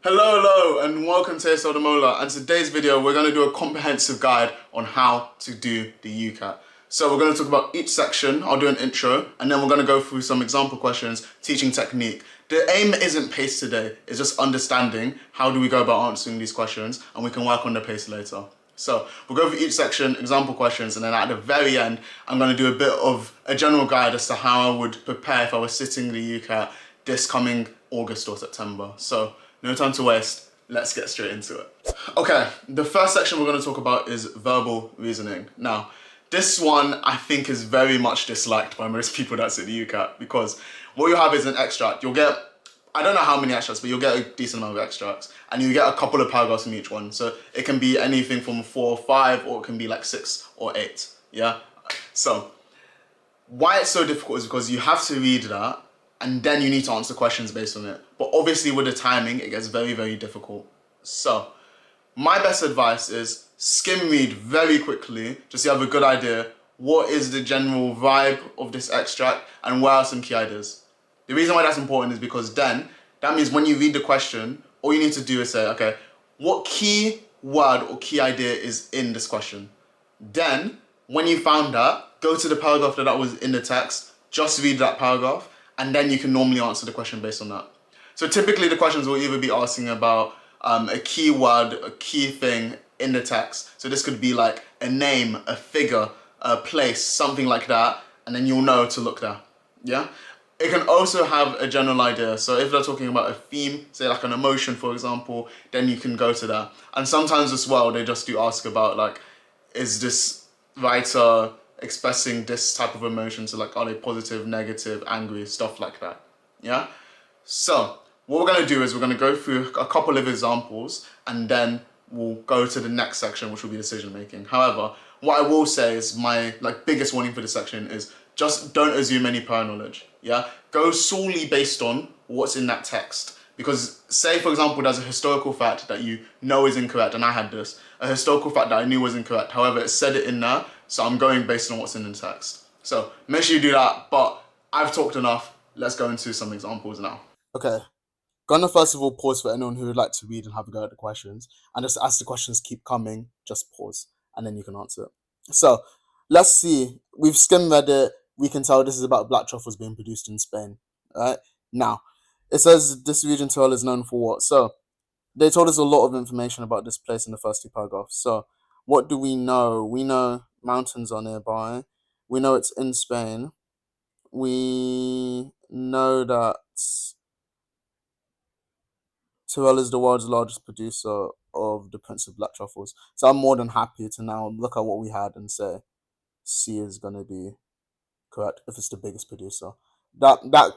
Hello, and welcome to SJT Demola. And today's video, we're going to do a comprehensive guide on how to do the UCAT. So we're going to talk about each section. I'll do an intro, and then we're going to go through some example questions, teaching technique. The aim isn't pace today; it's just understanding how do we go about answering these questions, and we can work on the pace later. So we'll go through each section, example questions, and then at the very end, I'm going to do a bit of a general guide as to how I would prepare if I was sitting the UCAT this coming August or September. So no time to waste, let's get straight into it. Okay, the first section we're going to talk about is verbal reasoning. Now, this one I think is very much disliked by most people that sit the UCAT because what you have is an extract. You'll get, I don't know how many extracts, but you'll get a decent amount of extracts and you get a couple of paragraphs from each one. So it can be anything from 4 or 5 or it can be like 6 or 8, yeah? So why it's so difficult is because you have to read that and then you need to answer questions based on it. But obviously with the timing, it gets very, very difficult. So my best advice is skim read very quickly, just so you have a good idea what is the general vibe of this extract and what are some key ideas. The reason why that's important is because then, that means when you read the question, all you need to do is say, okay, what key word or key idea is in this question? Then, when you found that, go to the paragraph that was in the text, just read that paragraph, and then you can normally answer the question based on that. So typically the questions will either be asking about a key word, a key thing in the text. So this could be like a name, a figure, a place, something like that, and then you'll know to look there, yeah? It can also have a general idea. So if they're talking about a theme, say like an emotion, for example, then you can go to that. And sometimes as well, they just do ask about like, is this writer expressing this type of emotion? So like, are they positive, negative, angry, stuff like that, yeah? So what we're going to do is we're going to go through a couple of examples and then we'll go to the next section, which will be decision making. However, what I will say is my biggest warning for this section is just don't assume any prior knowledge, yeah? Go solely based on what's in that text. Because say, for example, there's a historical fact that you know is incorrect, and I had this, a historical fact that I knew was incorrect. However, it said it in there, so I'm going based on what's in the text. So make sure you do that, but I've talked enough. Let's go into some examples now. Okay, gonna first of all pause for anyone who would like to read and have a go at the questions, and just as the questions keep coming, just pause, and then you can answer it. So, let's see. We've skimmed read it. We can tell this is about black truffles being produced in Spain. Right now, it says this region tour is known for what? So, they told us a lot of information about this place in the first 2 paragraphs. So, what do we know? We know mountains are nearby. We know it's in Spain. We know that Tyrrell is the world's largest producer of the Prince of Black Truffles. So I'm more than happy to now look at what we had and say C is gonna be correct if it's the biggest producer. That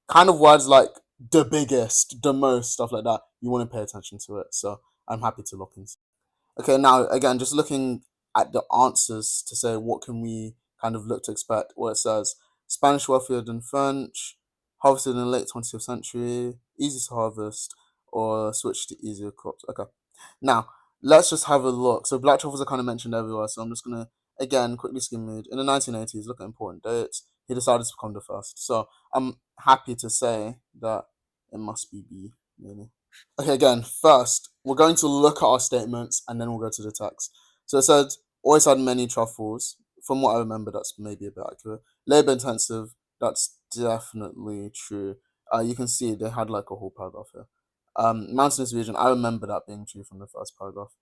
kind of words like the biggest, the most, stuff like that, you want to pay attention to it. So I'm happy to look into. Okay, now again, just looking at the answers to say what can we kind of look to expect. What it says: Spanish wealthier than French, harvested in the late 20th century, easy to harvest, or switch to easier crops. Okay, now let's just have a look. So black truffles are kind of mentioned everywhere. So I'm just gonna again quickly skim read. In the 1980s, look at important dates. He decided to become the first. So I'm happy to say that it must be B, really. Okay, again, first, we're going to look at our statements and then we'll go to the text. So it said, always had many truffles. From what I remember, that's maybe a bit accurate. Labor intensive, that's definitely true. You can see they had like a whole paragraph here. Mountainous region, I remember that being true from the first paragraph.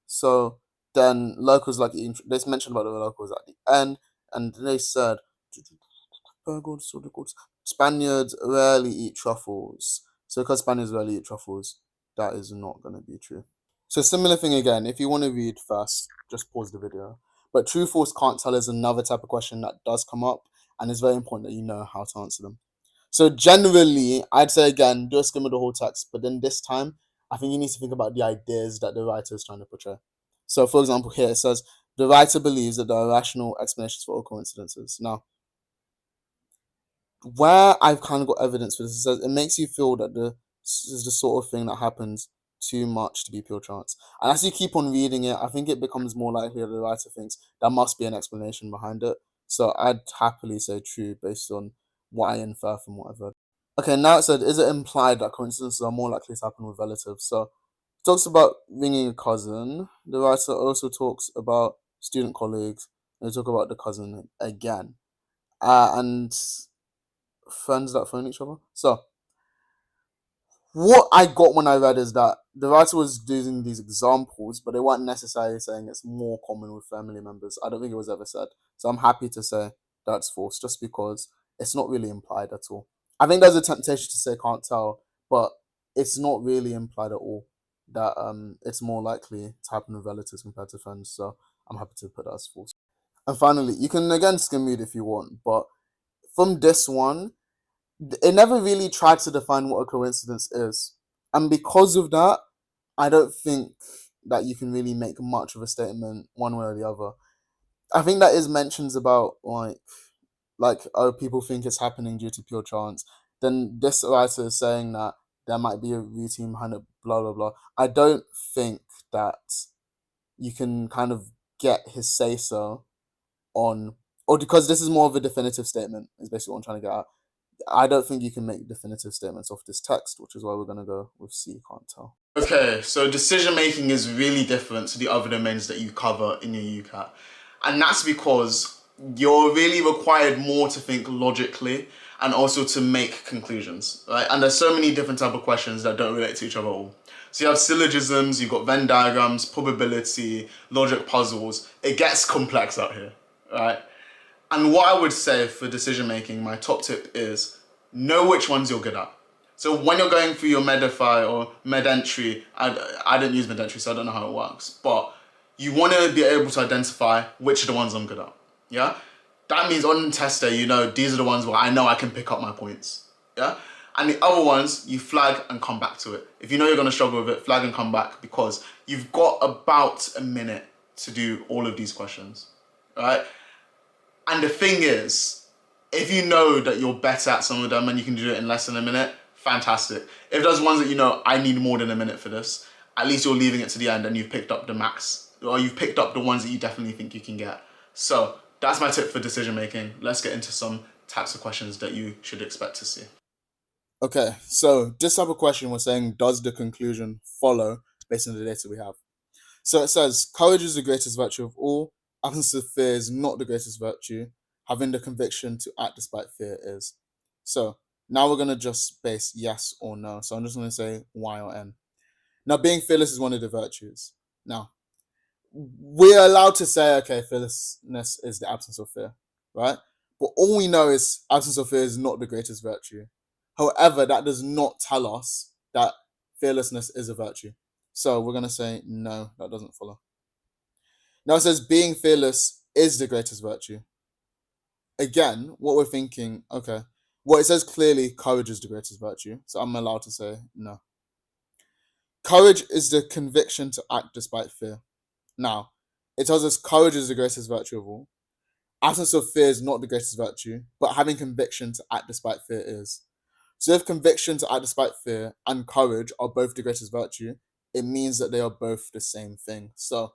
So then locals like eating, they mentioned about the locals at the end, and they said, Spaniards rarely eat truffles. So because Spaniards rarely eat truffles, that is not going to be true. So similar thing again, if you want to read first, just pause the video. But true, false, can't tell is another type of question that does come up, and it's very important that you know how to answer them. So generally, I'd say again, do a skim of the whole text, but then this time, I think you need to think about the ideas that the writer is trying to portray. So for example, here it says, the writer believes that there are rational explanations for all coincidences. Now, where I've kind of got evidence for this, it says it makes you feel that this is the sort of thing that happens too much to be pure chance. And as you keep on reading it, I think it becomes more likely that the writer thinks there must be an explanation behind it. So I'd happily say true based on what I infer from what I've read. Okay, now it said, is it implied that coincidences are more likely to happen with relatives? So it talks about ringing a cousin. The writer also talks about student colleagues, and they talk about the cousin again. And friends that phone each other. So what I got when I read is that the writer was using these examples, but they weren't necessarily saying it's more common with family members. I don't think it was ever said. So I'm happy to say that's false, just because it's not really implied at all. I think there's a temptation to say can't tell, but it's not really implied at all that it's more likely to happen with relatives compared to friends. So I'm happy to put that as false. And finally, you can again skim read if you want, but from this one, it never really tried to define what a coincidence is. And because of that, I don't think that you can really make much of a statement one way or the other. I think that is mentions about like oh, people think it's happening due to pure chance. Then this writer is saying that there might be a routine behind it, blah blah blah. I don't think that you can kind of get his say so on, or because this is more of a definitive statement, is basically what I'm trying to get at. I don't think you can make definitive statements off this text, which is why we're going to go with C, can't tell. Okay, so decision making is really different to the other domains that you cover in your UCAT. And that's because you're really required more to think logically and also to make conclusions, right? And there's so many different type of questions that don't relate to each other at all. So you have syllogisms, you've got Venn diagrams, probability, logic puzzles. It gets complex out here, right? And what I would say for decision making, my top tip is know which ones you're good at. So when you're going through your Medify or Medentry, I didn't use Medentry, so I don't know how it works, but you want to be able to identify which are the ones I'm good at. Yeah? That means on test day, you know, these are the ones where I know I can pick up my points. Yeah? And the other ones, you flag and come back to it. If you know you're going to struggle with it, flag and come back, because you've got about a minute to do all of these questions. Right? And the thing is, if you know that you're better at some of them and you can do it in less than a minute, fantastic. If there's ones that you know, I need more than a minute for this, at least you're leaving it to the end and you've picked up the max, or you've picked up the ones that you definitely think you can get. So that's my tip for decision making. Let's get into some types of questions that you should expect to see. Okay, so this type of question was saying, does the conclusion follow based on the data we have? So it says, courage is the greatest virtue of all. Absence of fear is not the greatest virtue. Having the conviction to act despite fear is. So now we're going to just base yes or no. So I'm just going to say Y or N. Now, being fearless is one of the virtues. Now, we're allowed to say, okay, fearlessness is the absence of fear, right? But all we know is absence of fear is not the greatest virtue. However, that does not tell us that fearlessness is a virtue. So we're going to say, no, that doesn't follow. Now it says being fearless is the greatest virtue. Again, what we're thinking, okay, well, it says clearly courage is the greatest virtue. So I'm allowed to say no. Courage is the conviction to act despite fear. Now, it tells us courage is the greatest virtue of all. Absence of fear is not the greatest virtue, but having conviction to act despite fear is. So if conviction to act despite fear and courage are both the greatest virtue, it means that they are both the same thing. So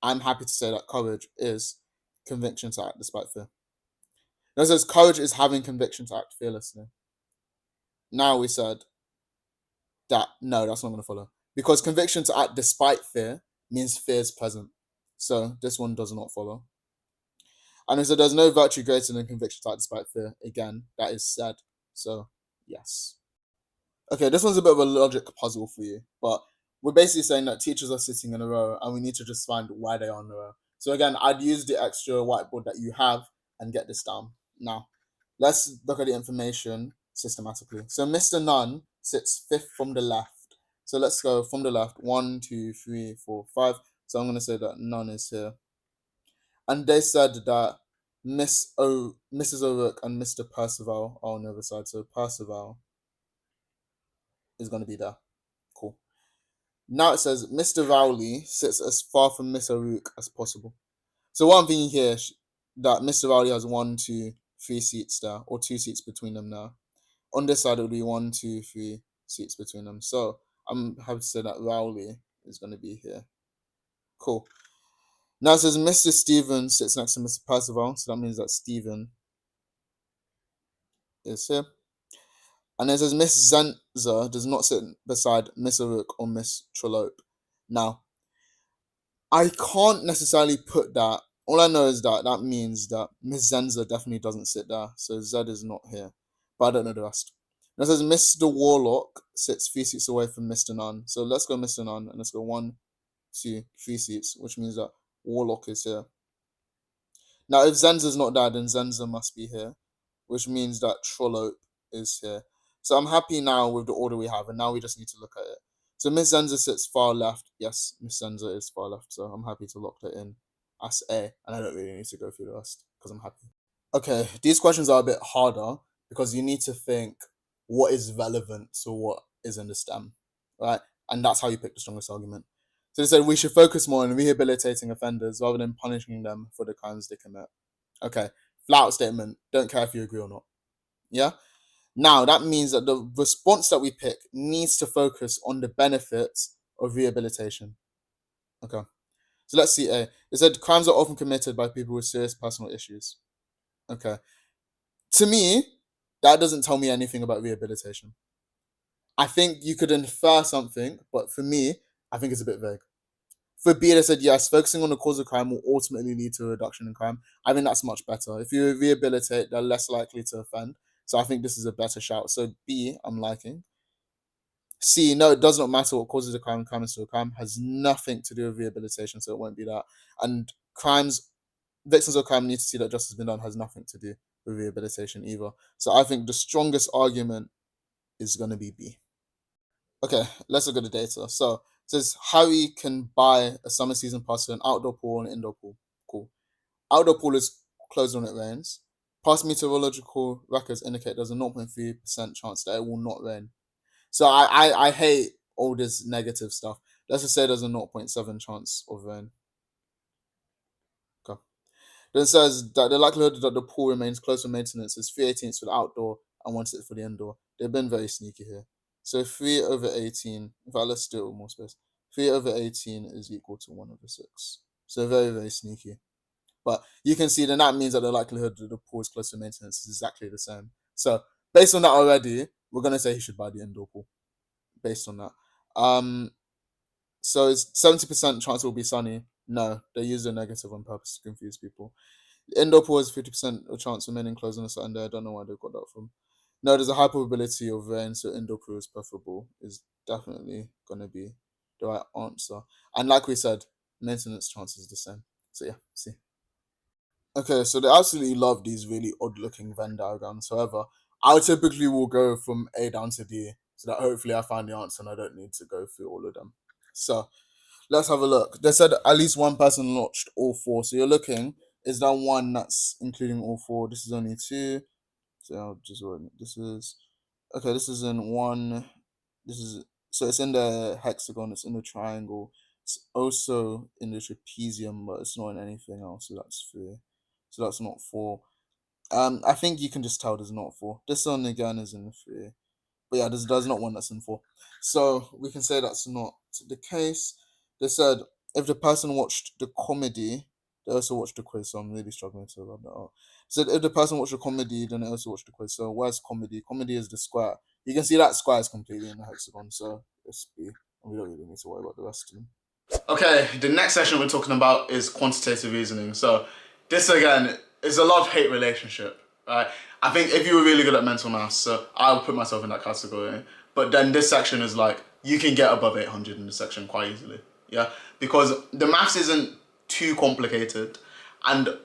I'm happy to say that courage is conviction to act despite fear. Now it says courage is having conviction to act fearlessly. Now we said that no, that's not going to follow. Because conviction to act despite fear means fear is present. So this one does not follow. And we said there's no virtue greater than conviction to act despite fear. Again, that is said. So yes. Okay, this one's a bit of a logic puzzle for you, but we're basically saying that teachers are sitting in a row and we need to just find why they are in a row. So again, I'd use the extra whiteboard that you have and get this down. Now, let's look at the information systematically. So Mr. Nunn sits fifth from the left. So let's go from the left, 1, 2, 3, 4, 5. So I'm going to say that Nunn is here. And they said that Mrs. O'Rourke and Mr. Percival are on the other side. So Percival is going to be there. Cool. Now it says Mr. Rowley sits as far from Miss O'Rourke as possible. So what I'm thinking here, that Mr. Rowley has 1, 2, 3 seats there, or 2 seats between them now. On this side, it would be 1, 2, 3 seats between them. So I'm happy to say that Rowley is going to be here. Cool. Now it says Mr. Stevens sits next to Mr. Percival, so that means that Stephen is here. And then it says Miss Zenza does not sit beside Miss Aruk or Miss Trollope. Now, I can't necessarily put that. All I know is that that means that Miss Zenza definitely doesn't sit there. So Z is not here. But I don't know the rest. And it says Mr. Warlock sits 3 seats away from Mr. Nunn. So let's go Mr. Nunn and let's go 1, 2, 3 seats, which means that Warlock is here. Now, if Zenza's not there, then Zenza must be here, which means that Trollope is here. So I'm happy now with the order we have, and now we just need to look at it. So Miss Zenza sits far left. Yes, Miss Zenza is far left, so I'm happy to lock that in as A, and I don't really need to go through the rest because I'm happy. Okay, these questions are a bit harder because you need to think what is relevant to what is in the STEM, right? And that's how you pick the strongest argument. So they said we should focus more on rehabilitating offenders rather than punishing them for the crimes they commit. Okay, flat out statement. Don't care if you agree or not. Yeah? Now, that means that the response that we pick needs to focus on the benefits of rehabilitation. Okay. So let's see A. It said crimes are often committed by people with serious personal issues. Okay. To me, that doesn't tell me anything about rehabilitation. I think you could infer something, but for me, I think it's a bit vague. For B, they said yes, focusing on the cause of crime will ultimately lead to a reduction in crime. I think that's much better. If you rehabilitate, they're less likely to offend. So I think this is a better shout. So B, I'm liking. C, no, it does not matter what causes a crime. Crime is still a crime. Has nothing to do with rehabilitation, so it won't be that. And victims of crime need to see that justice has been done. Has nothing to do with rehabilitation either. So I think the strongest argument is going to be B. Okay, let's look at the data. So it says Harry can buy a summer season pass to an outdoor pool and an indoor pool. Cool. Outdoor pool is closed when it rains. Past meteorological records indicate there's a 0.3% chance that it will not rain. So I hate all this negative stuff. Let's just say there's a 0.7 chance of rain. Okay. Then it says that the likelihood that the pool remains closed for maintenance is 3/18 for the outdoor and 1/6 for the indoor. They've been very sneaky here. So 3/18, in fact, let's do it with more space. 3/18 is equal to 1/6. So very, very sneaky. But you can see then that means that the likelihood that the pool is close to maintenance is exactly the same. So based on that already, we're going to say he should buy the indoor pool. Based on that. So it's 70% chance it will be sunny. No, they use a negative on purpose to confuse people. The indoor pool is 50% chance remaining closed on a certain day. I don't know where they got that from. No, there's a high probability of rain, so indoor pool is preferable. Is definitely going to be the right answer. And like we said, maintenance chance is the same. So yeah, see. Okay, so they absolutely love these really odd-looking Venn diagrams. However, I typically will go from A down to D, so that hopefully I find the answer and I don't need to go through all of them. So let's have a look. They said at least one person notched all four. So you're looking, is that one that's including all four? This is only two. So I'll just this is okay. This is in one. This is so it's in the hexagon. It's in the triangle. It's also in the trapezium, but it's not in anything else. So that's three. So that's not four. I think you can just tell there's not four. This one again is in three. But yeah, there's not one that's in four. So we can say that's not the case. They said if the person watched the comedy, they also watched the quiz. So I'm really struggling to rub that out. So if the person watched the comedy, then they also watched the quiz. So where's comedy? Comedy is the square. You can see that square is completely in the hexagon. So it's B. And we don't really need to worry about the rest of them. Okay, the next session we're talking about is quantitative reasoning. So this again is a love-hate relationship, right? I think if you were really good at mental maths, so I would put myself in that category. But then this section is like, you can get above 800 in this section quite easily, yeah? Because the maths isn't too complicated, and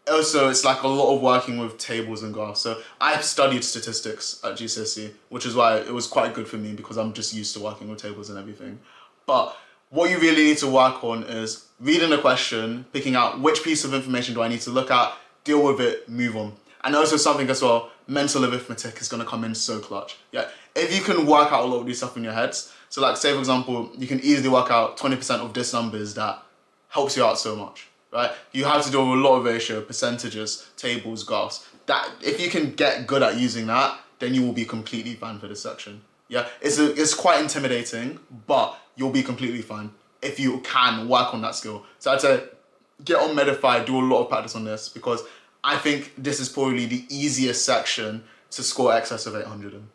also it's like a lot of working with tables and graphs. So I've studied statistics at GCSE, which is why it was quite good for me because I'm just used to working with tables and everything. But what you really need to work on is reading the question, picking out which piece of information do I need to look at, deal with it, move on. And also something as well, mental arithmetic is going to come in so clutch. Yeah, if you can work out a lot of these stuff in your heads, so like say for example, you can easily work out 20% of this numbers, that helps you out so much, right? You have to do a lot of ratio, percentages, tables, graphs. That if you can get good at using that, then you will be completely fine for this section. Yeah, it's quite intimidating, but you'll be completely fine if you can work on that skill. So I'd say get on Medify, do a lot of practice on this because I think this is probably the easiest section to score excess of 800 in.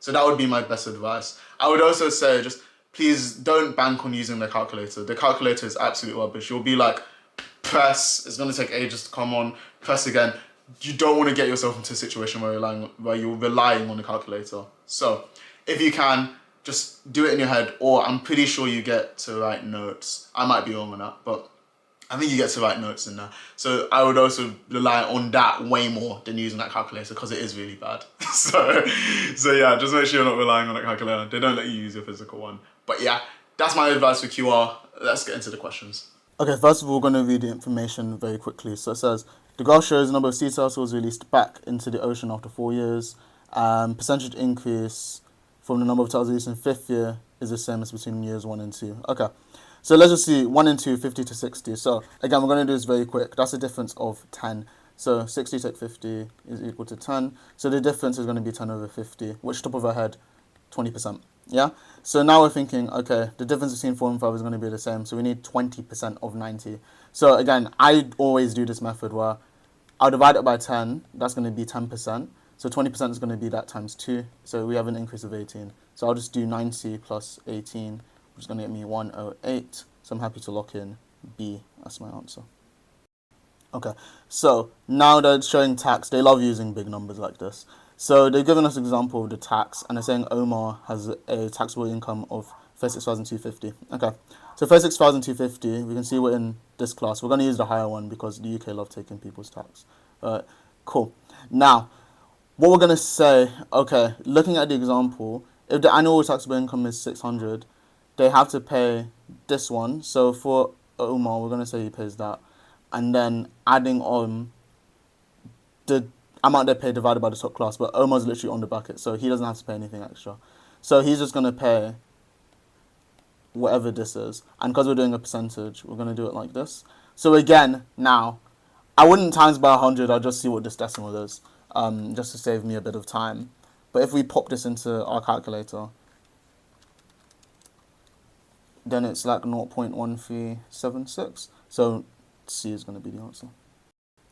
So that would be my best advice. I would also say just please don't bank on using the calculator. The calculator is absolute rubbish. You'll be like, press, it's going to take ages to come on, press again. You don't want to get yourself into a situation where you're relying on the calculator. So if you can, just do it in your head, or I'm pretty sure you get to write notes. I might be wrong on that, but I think you get to write notes in there. So I would also rely on that way more than using that calculator, because it is really bad. so yeah, just make sure you're not relying on that calculator. They don't let you use your physical one. But yeah, that's my advice for QR. Let's get into the questions. Okay, first of all, we're going to read the information very quickly. So it says, the graph shows the number of sea turtles released back into the ocean after 4 years. Percentage increase from the number of turtles released in 5th year is the same as between years 1 and 2. Okay, so let's just see 1 and 2, 50 to 60. So again, we're going to do this very quick. That's a difference of 10. So 60 take 50 is equal to 10. So the difference is going to be 10 over 50, which top of our head, 20%. Yeah? So now we're thinking, okay, the difference between 4 and 5 is going to be the same. So we need 20% of 90. So again, I always do this method where I'll divide it by 10. That's going to be 10%. So 20% is going to be that times 2. So we have an increase of 18. So I'll just do 90 plus 18, which is going to get me 108. So I'm happy to lock in B as my answer. Okay, so now they're showing tax. They love using big numbers like this. So they've given us an example of the tax, and they're saying Omar has a taxable income of 36,250. Okay, so 36,250, we can see we're in this class. We're going to use the higher one because the UK love taking people's tax. Cool. Now, what we're going to say, okay, looking at the example, if the annual taxable income is 600, they have to pay this one. So for Omar, we're going to say he pays that. And then adding on the amount they pay divided by the top class, but Omar's literally on the bracket, so he doesn't have to pay anything extra. So he's just going to pay whatever this is. And because we're doing a percentage, we're going to do it like this. So again, now, I wouldn't times by 100, I'll just see what this decimal is, just to save me a bit of time. But if we pop this into our calculator, then it's like 0.1376. So C is going to be the answer.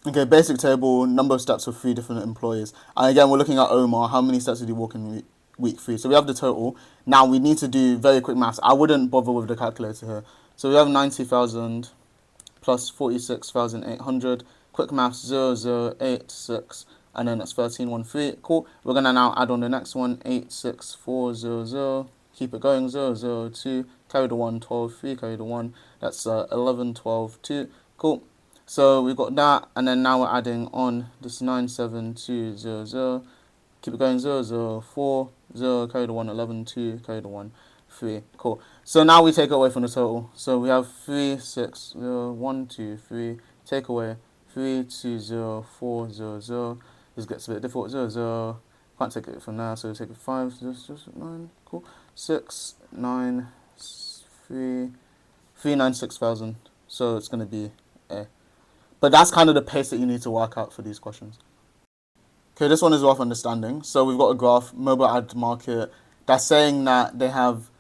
Okay, basic table, number of steps for 3 different employees. And again, we're looking at Omar. How many steps did he walk in week 3? So we have the total. Now we need to do very quick maths. I wouldn't bother with the calculator here. So we have 90,000 plus 46,800. Quick maths, 0086. And then that's 1313. Cool. We're going to now add on the next one, 86400. Keep it going, 002. Carry the 1, 12, 3, carry the 1. That's 11, 12, 2. Cool. So we've got that, and then now we're adding on this 97200. Keep it going, 004, 0, carry the 1, 11, 2, carry the 1, 3. Cool. So now we take it away from the total. So we have 3, 6, 0, 1, 2, 3. Take away 3, 2, 0, 4, 0, 0. This gets a bit difficult, 0, 0. Can't take it from there, so we take it 5, 0, 9. Cool. 6, 9, 3, 396,000. So it's going to be A. But that's kind of the pace that you need to work out for these questions. Okay, this one is worth understanding. So we've got a graph, mobile ad market. That's saying that they have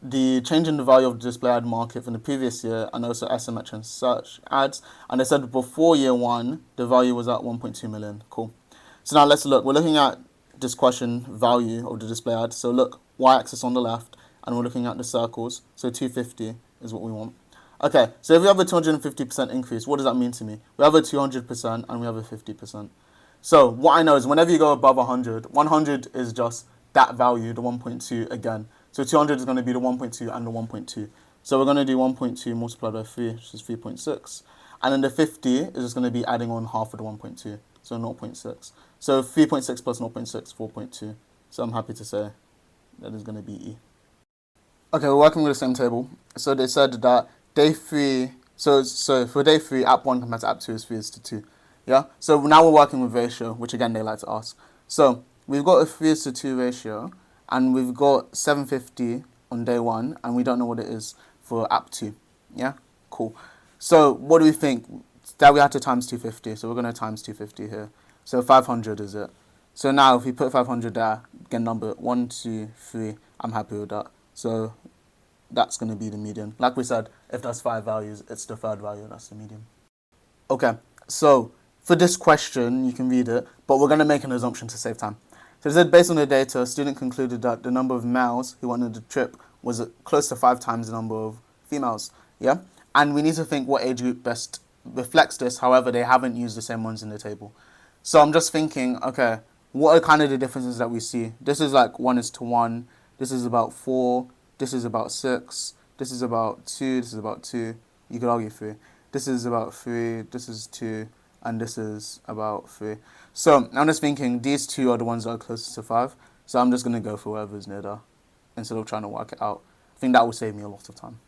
the change in the value of the display ad market from the previous year and also asymmetric and search ads. And they said before year 1, the value was at 1.2 million. Cool. So now let's look. We're looking at this question, value of the display ad. So look, y-axis on the left, and we're looking at the circles. So 250 is what we want. Okay, so if we have a 250% increase, what does that mean to me? We have a 200% and we have a 50%. So what I know is whenever you go above 100, 100 is just that value, the 1.2 again. So 200 is going to be the 1.2 and the 1.2. So we're going to do 1.2 multiplied by 3, which is 3.6. And then the 50 is just going to be adding on half of the 1.2, so 0.6. So 3.6 plus 0.6, 4.2. So I'm happy to say that is going to be E. Okay, we're working with the same table. So they said that day 3, so for day 3, app 1 compared to app 2 is 3 is to 2. Yeah? So now we're working with ratio, which again they like to ask. So we've got a 3 is to 2 ratio, and we've got 750 on day 1, and we don't know what it is for app 2. Yeah? Cool. So what do we think? That we had to times 250, so we're going to times 250 here. So 500 is it. So now if we put 500 there, get number 1, 2, 3, I'm happy with that. So that's going to be the median. Like we said, if there's 5 values, it's the third value, that's the median. Okay, so for this question, you can read it, but we're going to make an assumption to save time. So it said, based on the data, a student concluded that the number of males who wanted the trip was close to 5 times the number of females. Yeah? And we need to think what age group best reflects this. However, they haven't used the same ones in the table. So I'm just thinking, okay, what are kind of the differences that we see? This is like 1:1. This is about 4. This is about 6. This is about 2. This is about 2. You could argue 3. This is about 3. This is 2. And this is about 3. So I'm just thinking these two are the ones that are closest to 5. So I'm just going to go for whatever's near there instead of trying to work it out. I think that will save me a lot of time.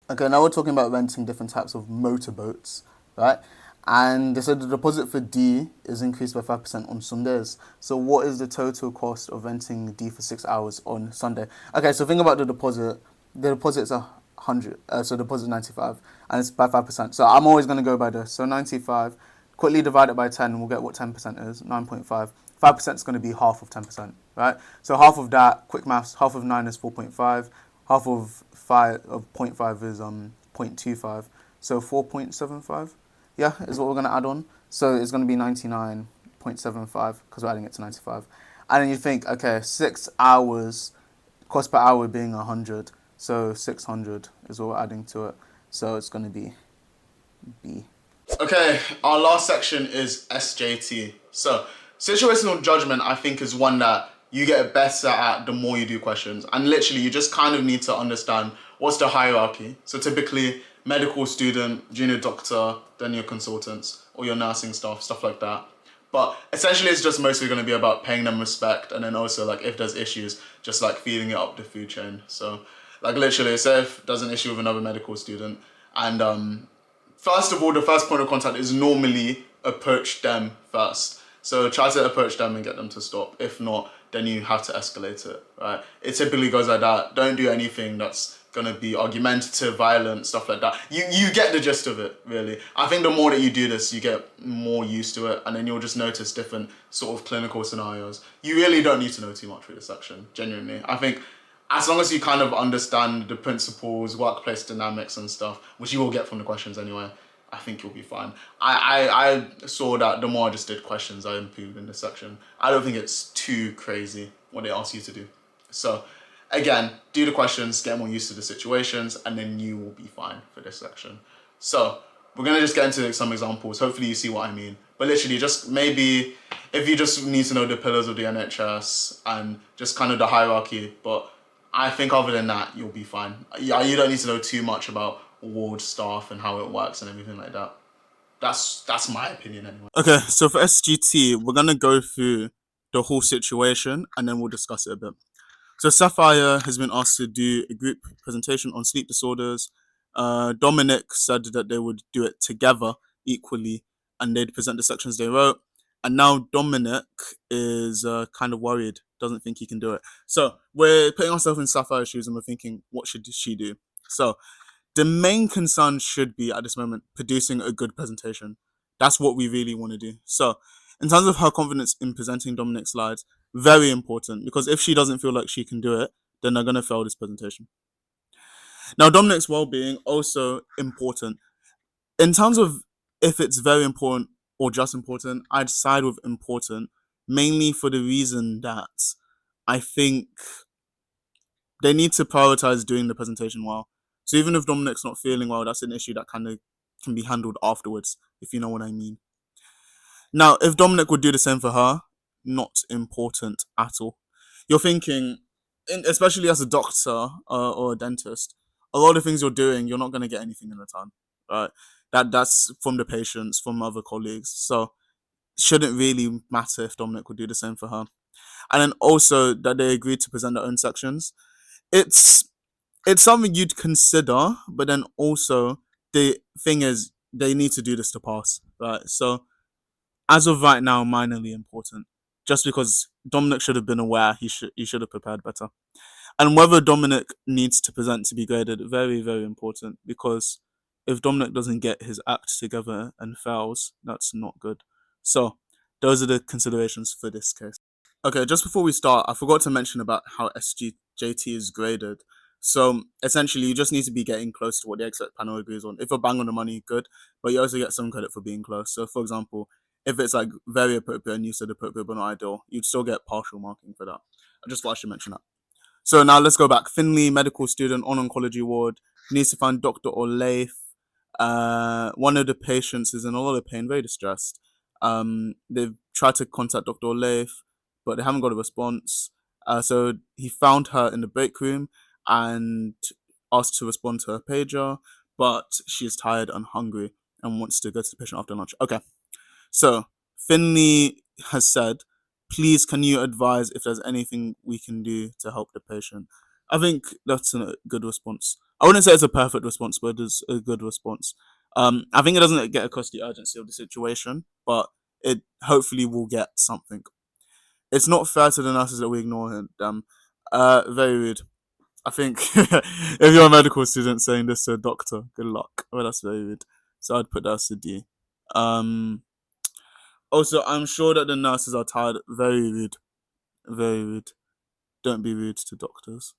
Okay, now we're talking about renting different types of motorboats, right? And they said the deposit for D is increased by 5% on Sundays. So what is the total cost of renting D for 6 hours on Sunday? Okay, so think about the deposit. The deposit's 100, so the deposit is 95, and it's by 5%. So I'm always going to go by this. So 95, quickly divide it by 10, and we'll get what 10% is, 9.5. 5% is going to be half of 10%, right? So half of that, quick maths, half of 9 is 4.5, half of 0.5 is 0.25, so 4.75, yeah, is what we're going to add on. So it's going to be 99.75 because we're adding it to 95. And then you think, okay, 6 hours, cost per hour being 100, so 600 is what we're adding to it. So it's going to be B. Okay, our last section is SJT. So situational judgment, I think, is one that you get better at the more you do questions. And literally, you just kind of need to understand what's the hierarchy. So typically, medical student, junior doctor, then your consultants, or your nursing staff, stuff like that. But essentially, it's just mostly going to be about paying them respect, and then also, like, if there's issues, just like feeding it up the food chain. So, like, literally, say if there's an issue with another medical student, and first of all, the first point of contact is normally approach them first. So try to approach them and get them to stop. If not, then you have to escalate it, right? It typically goes like that. Don't do anything that's gonna be argumentative, violent, stuff like that. You get the gist of it, really. I think the more that you do this, you get more used to it, and then you'll just notice different sort of clinical scenarios. You really don't need to know too much for this section, genuinely. I think as long as you kind of understand the principles, workplace dynamics and stuff, which you will get from the questions anyway, I think you'll be fine. I saw that the more I just did questions, I improved in this section. I don't think it's too crazy what they ask you to do. So again, do the questions, get more used to the situations, and then you will be fine for this section. So we're going to just get into some examples. Hopefully you see what I mean. But literally, just maybe if you just need to know the pillars of the NHS and just kind of the hierarchy, but I think other than that, you'll be fine. Yeah, you don't need to know too much about ward staff and how it works and everything like that. That's my opinion anyway. Okay, so for SGT, we're gonna go through the whole situation and then we'll discuss it a bit. So Sapphire has been asked to do a group presentation on sleep disorders. Dominic said that they would do it together equally and they'd present the sections they wrote. And now Dominic is kind of worried, doesn't think he can do it. So we're putting ourselves in Sapphire's shoes and we're thinking, what should she do? So the main concern should be at this moment producing a good presentation. That's what we really want to do. So in terms of her confidence in presenting Dominic's slides, very important, because if she doesn't feel like she can do it, then they're going to fail this presentation. Now, Dominic's well-being, also important. In terms of if it's very important or just important, I'd side with important, mainly for the reason that I think they need to prioritize doing the presentation well. So even if Dominic's not feeling well, that's an issue that kind of can be handled afterwards, if you know what I mean. Now, if Dominic would do the same for her, not important at all. You're thinking, especially as a doctor or a dentist, a lot of things you're doing, you're not going to get anything in return, right? That's from the patients, from other colleagues. So it shouldn't really matter if Dominic would do the same for her. And then also that they agreed to present their own sections. It's something you'd consider, but then also the thing is they need to do this to pass, right? So as of right now, minorly important. Just because Dominic should have been aware, he should have prepared better. And whether Dominic needs to present to be graded, very, very important. Because if Dominic doesn't get his act together and fails, that's not good. So those are the considerations for this case. Okay, just before we start, I forgot to mention about how SJT is graded. So essentially, you just need to be getting close to what the expert panel agrees on. If you're bang on the money, good, but you also get some credit for being close. So for example, if it's like very appropriate and you said appropriate but not ideal, you'd still get partial marking for that. I just thought I should mention that. So now let's go back. Finley, medical student on oncology ward, needs to find Dr. Orleif. One of the patients is in a lot of pain, very distressed. They've tried to contact Dr. Orleif, but they haven't got a response. So he found her in the break room and asked to respond to her pager, but she is tired and hungry and wants to go to the patient after lunch. Okay, so Finley has said, please can you advise if there's anything we can do to help the patient? I think that's a good response. I wouldn't say it's a perfect response, but it's a good response. I think it doesn't get across the urgency of the situation, but it hopefully will get something. It's not fair to the nurses that we ignore them. Very rude. I think if you're a medical student saying this to a doctor, good luck. Well, that's very rude. So I'd put that as a D. Also, I'm sure that the nurses are tired. Very rude. Very rude. Don't be rude to doctors.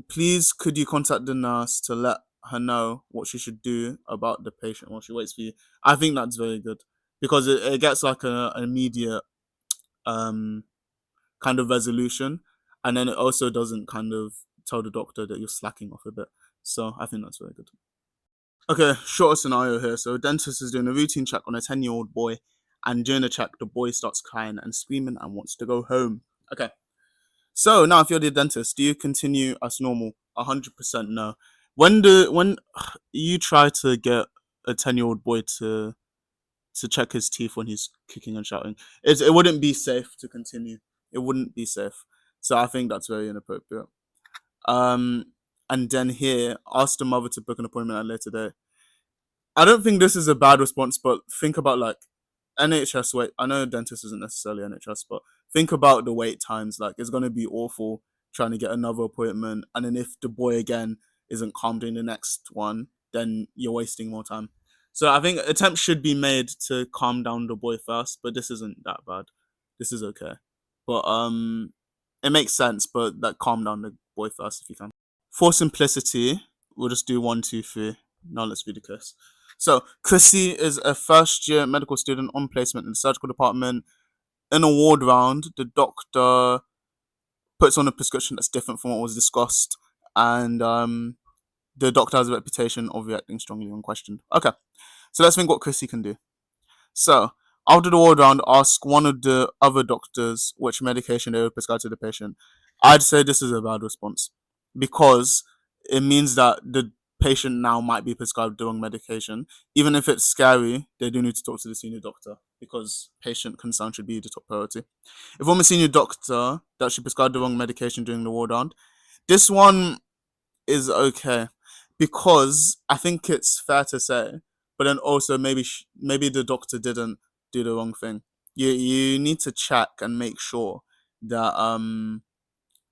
Please could you contact the nurse to let her know what she should do about the patient while she waits for you? I think that's very good because it gets like an immediate kind of resolution, and then it also doesn't kind of tell the doctor that you're slacking off a bit. So I think that's very good. Okay, shorter scenario here. So a dentist is doing a routine check on a 10-year-old boy, and during the check, the boy starts crying and screaming and wants to go home. Okay. So now if you're the dentist, do you continue as normal? 100% no. When you try to get a 10-year-old boy to check his teeth when he's kicking and shouting, it wouldn't be safe to continue. It wouldn't be safe. So I think that's very inappropriate. And then here, ask the mother to book an appointment at a later date. I don't think this is a bad response, but think about like NHS wait. I know dentist isn't necessarily NHS, but think about the wait times. Like it's gonna be awful trying to get another appointment, and then if the boy again isn't calm during the next one, then you're wasting more time. So I think attempts should be made to calm down the boy first, but this isn't that bad. This is okay, but it makes sense. But like calm down the boy first if you can. For simplicity, we'll just do 1, 2, 3. Now let's read the case. So Chrissy is a first-year medical student on placement in the surgical department. In a ward round, the doctor puts on a prescription that's different from what was discussed, and the doctor has a reputation of reacting strongly when questioned. Okay, so let's think what Chrissy can do. So after the ward round, ask one of the other doctors which medication they would prescribe to the patient. I'd say this is a bad response because it means that the patient now might be prescribed the wrong medication. Even if it's scary, they do need to talk to the senior doctor because patient concern should be the top priority. If I'm a senior doctor that should prescribe the wrong medication during the ward round, this one is okay because I think it's fair to say, but then also maybe the doctor didn't do the wrong thing. You need to check and make sure that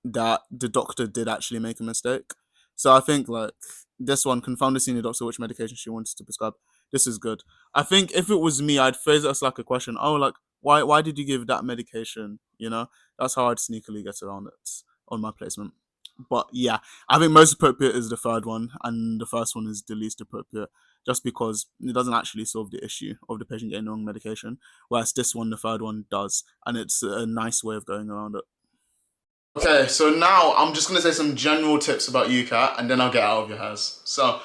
that the doctor did actually make a mistake. So I think like this one, confound the senior doctor which medication she wanted to prescribe. This is good. I think if it was me, I'd phrase it as like a question. Oh, like why did you give that medication? You know, that's how I'd sneakily get around it on my placement. But yeah, I think most appropriate is the third one, and the first one is the least appropriate, just because it doesn't actually solve the issue of the patient getting the wrong medication. Whereas this one, the third one, does, and it's a nice way of going around it. Okay, so now I'm just gonna say some general tips about UCAT, and then I'll get out of your hairs. So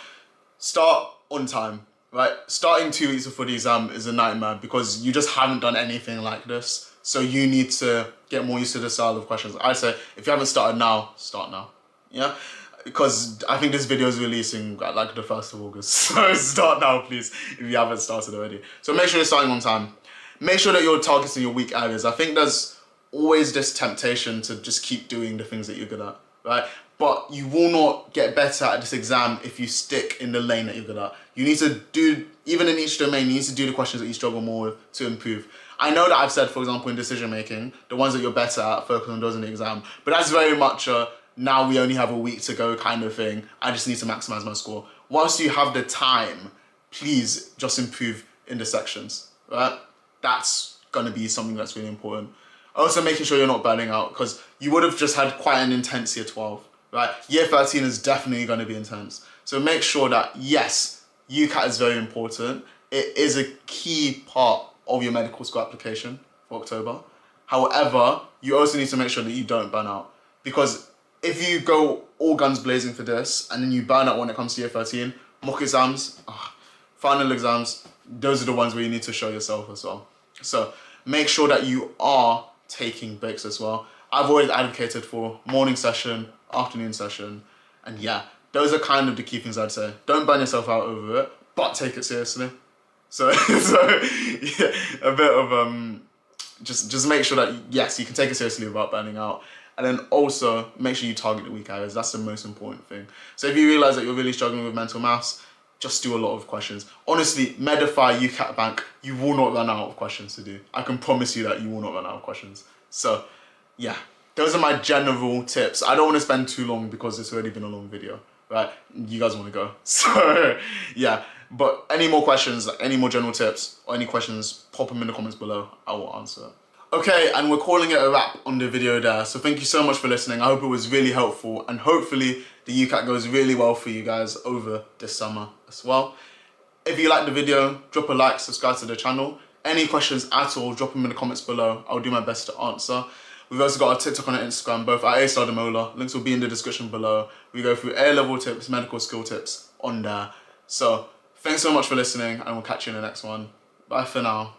start on time, right? Starting 2 weeks before the exam is a nightmare because you just haven't done anything like this. So you need to get more used to the style of questions. I say if you haven't started now, start now. Yeah, because I think this video is releasing at like the 1st of August. So start now, please, if you haven't started already. So make sure you're starting on time. Make sure that you're targeting your weak areas. I think there's always this temptation to just keep doing the things that you're good at, right? But you will not get better at this exam if you stick in the lane that you're good at. You need to do, even in each domain, you need to do the questions that you struggle more with to improve. I know that I've said, for example, in decision making, the ones that you're better at, focus on those in the exam. But that's very much a, now we only have a week to go kind of thing. I just need to maximize my score. Whilst you have the time, please just improve in the sections, right? That's gonna be something that's really important. Also making sure you're not burning out, because you would have just had quite an intense year 12, right? Year 13 is definitely gonna be intense. So make sure that, yes, UCAT is very important. it is a key part of your medical school application for October. However, you also need to make sure that you don't burn out, because if you go all guns blazing for this and then you burn out when it comes to year 13, mock exams, final exams, those are the ones where you need to show yourself as well. So make sure that you are taking breaks as well. I've always advocated for morning session, afternoon session, and yeah, those are kind of the key things I'd say. Don't burn yourself out over it, but take it seriously. So, yeah, a bit of just make sure that yes, you can take it seriously without burning out. And then also make sure you target the weak areas. That's the most important thing. So if you realize that you're really struggling with mental maths, just do a lot of questions. Honestly, Medify, UCAT Bank, you will not run out of questions to do. I can promise you that you will not run out of questions. So yeah, those are my general tips. I don't want to spend too long because it's already been a long video, right? You guys want to go. So yeah, but any more questions, like any more general tips or any questions, pop them in the comments below. I will answer it. Okay, and we're calling it a wrap on the video there. So thank you so much for listening. I hope it was really helpful, and hopefully the UCAT goes really well for you guys over this summer as well. If you liked the video, drop a like, subscribe to the channel. Any questions at all, drop them in the comments below. I'll do my best to answer. We've also got our TikTok and Instagram, both at demola. Links will be in the description below. We go through A-level tips, medical skill tips on there. So thanks so much for listening, and we'll catch you in the next one. Bye for now.